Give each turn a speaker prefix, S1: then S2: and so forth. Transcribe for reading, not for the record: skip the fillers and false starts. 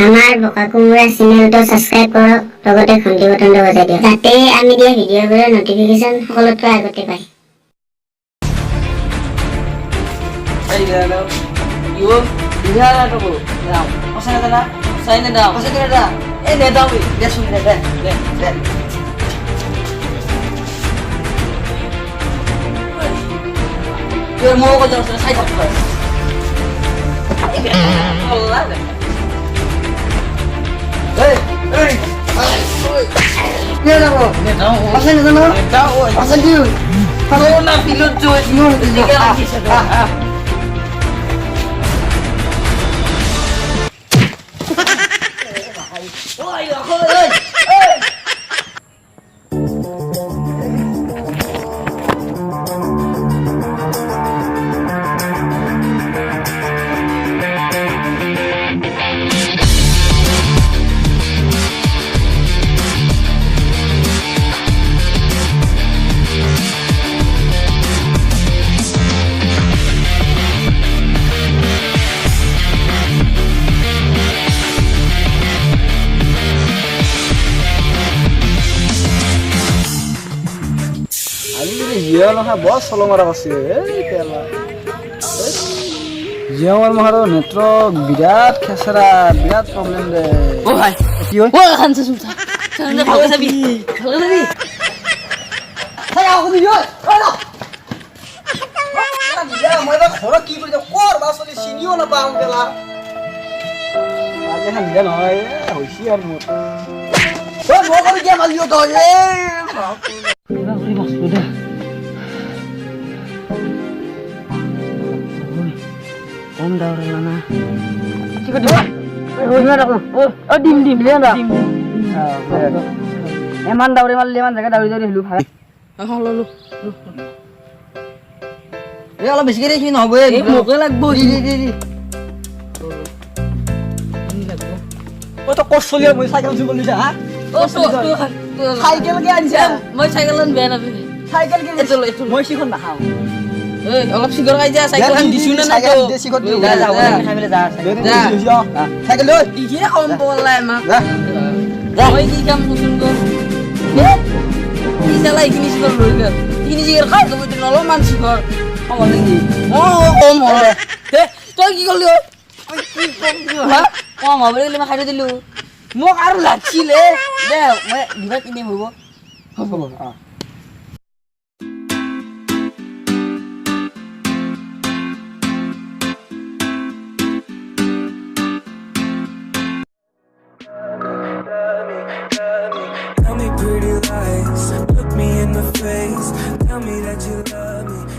S1: আমাৰ বকা কুমুৰা চেনেলটো ছাবস্ক্ৰাইব কৰক লগতে ঘণ্টি বটনটো বজাই দিয়ক যাতে আমি দিয়া ভিডিঅ'বোৰৰ নটিফিকেশ্যন সকলোতকৈ আগতে পায়
S2: Ay, gano. Yun, ihara to ko. Now, asa na na? Say na daw. Asa na daw? Eh, na daw. Yes, na daw. Yes. Yun mo ko daw sa side of her. Allah. Hey, hey. Yan ako. Asa na na? Asa yun? Ano na pilot Joy? Yun, hindi ka lang isa doon. Ôi, ơi! Ơi!
S3: জিয়া নহয় বৰ চলো মাৰা আছে এই তেলা জিয়াৰ মহাৰো network বিৰাট খেচৰা বিৰাট problem দে
S2: ও ভাই
S3: কি হয়
S2: ও খানছে সুলতা খানছে ভালকে যাবি
S3: হাই আও কবি ঐ ঐ না মই তো ঘৰ কি কৰি কৰ বাছলি চিনিও নাপাওঁ তেলা আজি হান দিয়া নহয় হৈছি আৰু মোৰ ঐ মই কৰি দিয়া মালিও তই
S2: কিবা কৰি বস্তু দে Om dah orang mana? Cikgu di mana? Oh, ini ada aku. Oh, dim lihat dah. Eman dah orang mana? Eman jaga dah orang lu. Ah, lu. Ya kalau besok ni sini apa ya? Muka lag bos. Di.
S3: ঐ তই ক'ত চলি মই cycle চুবলৈ যা হা
S2: Oh,
S3: cycle কি আনছা
S2: Mau cyclean biar apa?
S3: Cycle কি
S2: Itu.
S3: মই সিখন নাখাওঁ
S2: অলপ চিগৰ খাই যা চাইকেল দিছু না নাই
S3: চাইকেল দে চিগৰ দিও
S2: যা খাই মেলে যা
S3: চাইকেল লৈ
S2: ইয়ে কম পলাই মাক
S3: যা
S2: মই কি কাম কুচুন গো ই চালা ইখিনি চিগৰ লৈ গেল ইখিনি চিগৰ খাই গো তুই অলপমান চিগৰ হ'ব নেকি কম হ'ল তই কি কৰিলি হা কম হ'ব বুলি মই খাই দিলো মোক আৰু লাগছিলে দে মই দিবা কিনিম হ'ব
S4: Tell me pretty lies, look me in the face, tell me that you love me.